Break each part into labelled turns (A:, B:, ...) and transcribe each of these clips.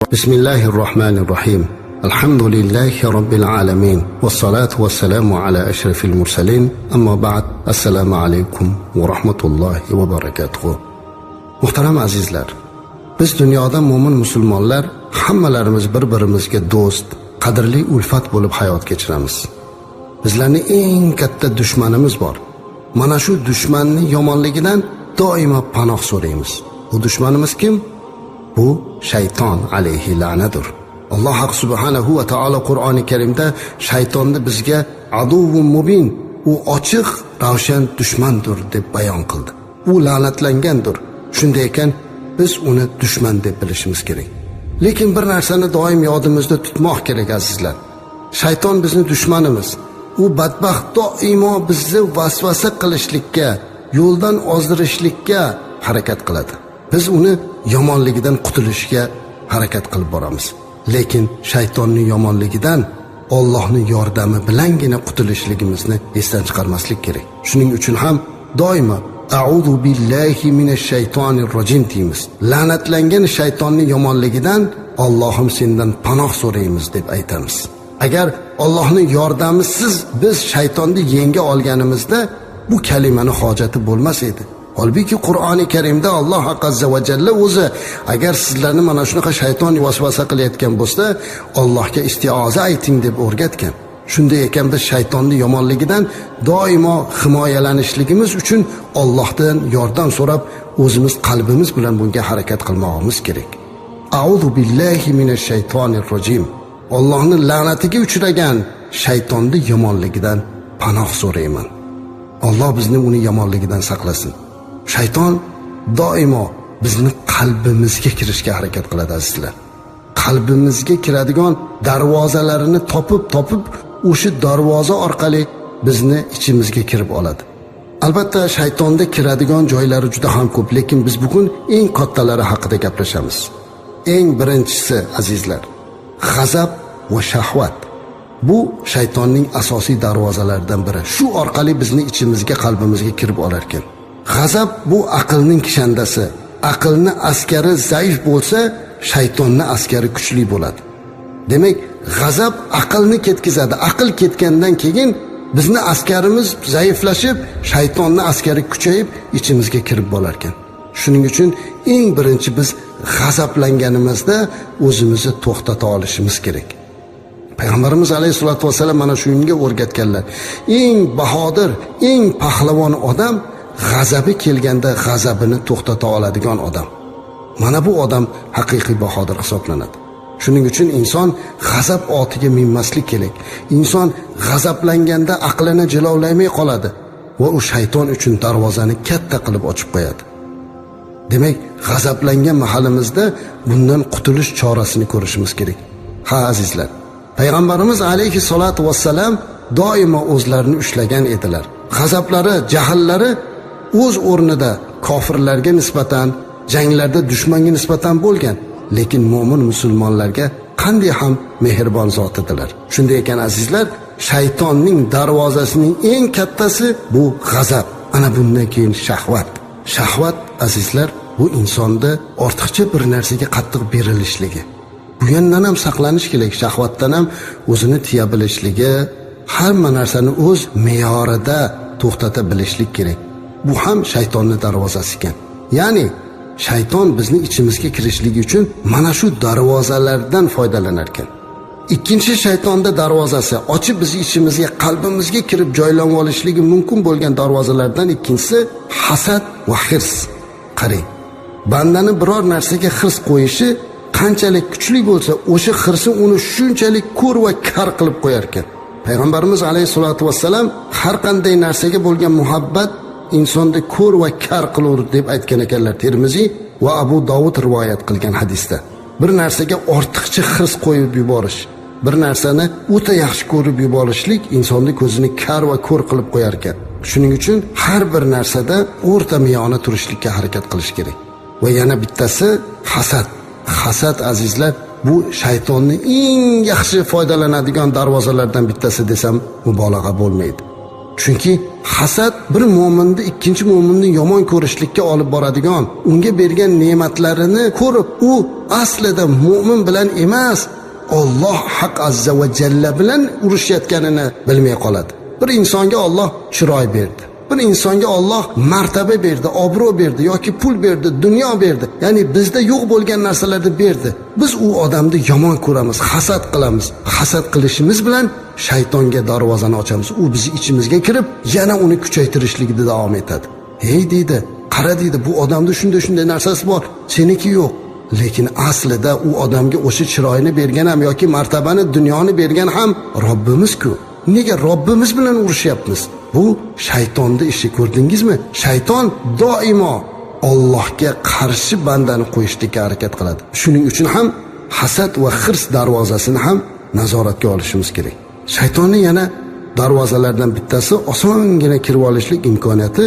A: Bismillahirrahmanirrahim. Alhamdulillahi Rabbil alamin. Wassalatu wassalamu ala ashrafil mursalin. Amma ba'd. Assalomu alaykum va rahmatullohi va barakatuh. Muhtaram azizlar, biz dunyoda mo'min musulmonlar hammalarimiz bir-birimizga do'st, qadrli ulfat bo'lib hayot kechiramiz. Bizlarning eng katta dushmanimiz bor. Mana shu dushmanning yomonligidan doimo panoh so'raymiz. Bu dushmanimiz kim? Bu shayton alayhi la'nadur. Alloh subhanahu va taolo Qur'oni Karimda shaytonni bizga aduvun mubin, u ochiq, ravshan dushmandir deb bayon qildi. U la'natlangandir. Shunday ekan biz uni dushman deb bilishimiz kerak. Lekin bir narsani doim yodimizda tutmoq kerak azizlar. Shayton bizning dushmanimiz. U badbaxt doimo bizni vasvasa qilishlikka, yo'ldan ozdirishlikka harakat qiladi. Biz uni yomonligidan qutulishga harakat qilib boramiz. Lekin shaytonning yomonligidan Allohning yordami bilangina qutulishligimizni esdan chiqarmaslik kerak. Shuning uchun ham doimo a'udhu billahi minash shaytonir rojim deymiz. La'natlangan shaytonning yomonligidan Allohim sendan panoh so'raymiz deb aytamiz. Agar Allohning yordamisiz biz shaytonni yenga olganimizda bu kalimani hojati bo'lmas edi. Holbuki Qur'oni Karimda Alloh azza va jalla o'zi agar sizlarni mana shunaqa shayton vasvasa qilayotgan bo'lsa, Allohga istioza ayting deb o'rgatgan. Shunday ekan biz shaytonning yomonligidan doimo himoyalanishligimiz uchun Allohdan yordam so'rab, o'zimiz qalbimiz bilan bunga harakat qilmoqimiz kerak. A'udhu billahi minash shaytonir rojim. Allohning la'natiga uchragan shaytonning yomonligidan panoh so'rayman. Alloh bizni uni yomonligidan saqlasin. Shayton doimo bizni qalbimizga kirishga harakat qiladi azizlar. Qalbimizga kiradigan darvozalarini topib o'sha darvoza orqali bizni ichimizga kirib oladi. Albatta shaytonda kiradigan joylari juda ham ko'p, lekin biz bugun eng kattalari haqida gaplashamiz. Eng birinchisi azizlar, g'azab va shahvat. Bu shaytonning asosiy darvozalaridan biri. Shu orqali bizni ichimizga, qalbimizga kirib olar ekan. G'azab bu aqlning kishandasi. Aqlni askari zaif bo'lsa, shaytonning askari kuchli bo'ladi. Demak, g'azab aqlni ketkizadi. Aql ketgandan keyin bizni askarimiz zaiflashib, shaytonning askari kuchayib ichimizga kirib bo'lar ekan. Shuning uchun eng birinchi biz g'azablanganimizda o'zimizni to'xtata olishimiz kerak. Payg'ambarimiz alayhisolatu vasallam mana shunga o'rgatganlar. Eng bahodir, eng pahlavon odam g'azabi kelganda g'azabini to'xtata oladigan odam. Mana bu odam haqiqiy bahodir hisoblanadi. Shuning uchun inson g'azab otiga minmaslik kerak. Inson g'azablanganda aqlini jilovlamay qoladi va u shayton uchun darvozani katta qilib ochib qo'yadi. Demak, g'azablangan mahalimizda bundan qutulish chorasini ko'rishimiz kerak. Ha azizlar, Payg'ambarimiz alayhi salatu vassalam doimo o'zlarini ushlagan edilar. G'azablari, jahllari o'z o'rnida kofirlarga nisbatan, janglarda dushmanga nisbatan bo'lgan, lekin mo'min musulmonlarga qanday ham mehribon zot edilar. Shunday ekan azizlar, shaytonning darvozasining eng kattasi bu g'azab. Ana bundan keyin shahvat. Shahvat azizlar, bu insonda ortiqcha bir narsaga qattiq berilishligi. Bu yandan ham saqlanish kerak. Shahvatdan ham o'zini tiya bilishligi, hamma narsani o'z me'yorida to'xtata bilishlik kerak. Bu ham shaytonning darvozasi ekan. Ya'ni shayton bizni ichimizga kirishligi uchun mana shu darvozalardan foydalanar ekan. Ikkinchi shaytonda darvozasi ochib bizni ichimizga, qalbimizga kirib joylanib olishligi mumkin bo'lgan darvozalardan ikkinchisi hasad va hirs. Qarang, bandani biror narsaga hirs qo'yishi qanchalik kuchli bo'lsa, o'sha hirsi uni shunchalik ko'r va kar qilib qo'yar ekan. Payg'ambarimiz alayhisolatu vassalam har qanday narsaga bo'lgan muhabbat insonni ko'r va kar qilur deb aytgan ekanlar. Termiziy va Abu Dovud rivoyat qilgan hadisda. Bir narsaga ortiqcha hirs qo'yib yuborish, bir narsani o'ta yaxshi ko'rib yuborishlik insonni ko'zini kar va ko'r qilib qo'yar ekan. Shuning uchun har bir narsada o'rta miyona turishlikka harakat qilish kerak. Va yana bittasi hasad. Hasad azizlar, bu shaytonning eng yaxshi foydalanadigan darvozalardan bittasi desam mubolag'a bo'lmaydi. Chunki hasad bir mo'minni ikkinchi mo'minni yomon ko'rishlikka olib boradigan, unga bergan ne'matlarini ko'rib, u aslida mo'min bilan emas, Alloh haq azza va jalla bilan urushayotganini bilmay qoladi. Bir insonga Alloh chiroy berdi. Bir insonga Alloh martaba berdi, obro' berdi yoki pul berdi, dunyo berdi. Ya'ni bizda yo'q bo'lgan narsalarni berdi. Biz u odamni yomon ko'ramiz, hasad qilamiz. Hasad qilishimiz bilan shaytonga darvozani ochamiz. U bizni ichimizga kirib, yana uni kuchaytirishlikda davom etadi. "Hey" deydi, "qara" deydi, "bu odamda shunday narsasi bor, seniki yo'q." Lekin aslida u odamga o'sha chiroyni bergan ham yoki martabani, dunyoni bergan ham Robbimiz-ku. Nega Robbimiz bilan urushyapmiz? Bu shaytonning ishi, ko'rdingizmi? Shayton doimo Allohga qarshi bandani qo'yishga harakat qiladi. Shuning uchun ham hasad va hirs darvozasini ham nazoratga olishimiz kerak. Shaytonning yana darvozalardan bittasi osongina kirib olishlik imkoniyati,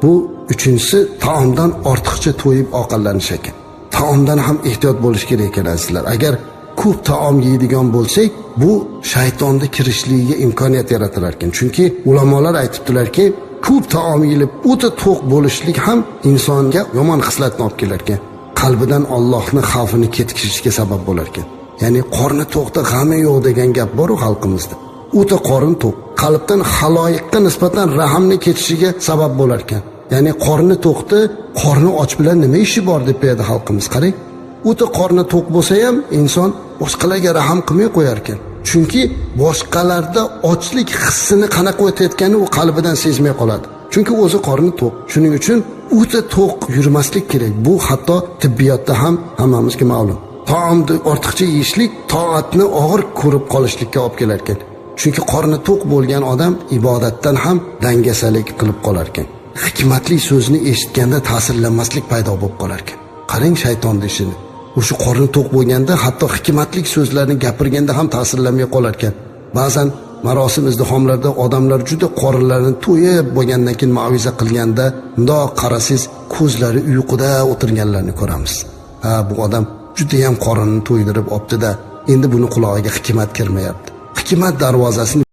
A: bu uchinchisi taomdan ortiqcha to'yib ovqatlanish ekan. Taomdan ham ehtiyot bo'lish kerak ekan azizlar. Agar ko'p taom yeydigan bo'lsak, bu shaytonning kirishligiga imkoniyat yaratilar ekan. Chunki ulamolar aytibdilarki, ko'p taom yeyilib o'ta to'q bo'lishlik ham insonga yomon xislatni olib kelar ekan. Qalbidan Allohning xavfini ketkizishga sabab bo'lar ekan. Ya'ni qorni to'qda g'ami yo'q degan gap bor-ku xalqimizda. O'ta qorin to'q, qalbdan haloyiqqa nisbatan rahmni ketishiga sabab bo'lar ekan. Ya'ni qorni to'qda, qorni och bilan nima ishi bor deb berdi xalqimiz. Qarang, o'ta qorni to'q bo'lsa ham inson boshqalarga rahm qilmay qo'yar ekan. Chunki boshqalarda ochlik hissini qanaqa o'tayotganini u qalbidan sezmay qoladi. Chunki o'zi qorni to'q. Shuning uchun o'ta to'q yurmaslik kerak. Bu hatto tibbiyotda ham hammamizga ma'lum. Taomni ortiqcha yeyishlik toatni og'ir ko'rib qolishlikka olib kelar ekan. Chunki qorni to'q bo'lgan odam ibodatdan ham dangasalik qilib qolar ekan. Hikmatli so'zni eshitganda ta'sirlanmaslik paydo bo'lib qolar ekan. Qarang shaytonning ishini. O'sha qorni to'q bo'lganda hatto hikmatli so'zlarni gapirganda ham ta'sirlanmay qolar ekan. Ba'zan marosim izdihomlarda odamlar juda qorinlarini to'yib bo'lgandan keyin ma'viza qilganda, bundoq qarasangiz ko'zlari uyquda o'tirganlarni ko'ramiz. Ha, bu odam juda ham qorinni to'ydirib olibdi-da, endi buni qulog'iga hikmat kirmayapti. Hikmat darvozasini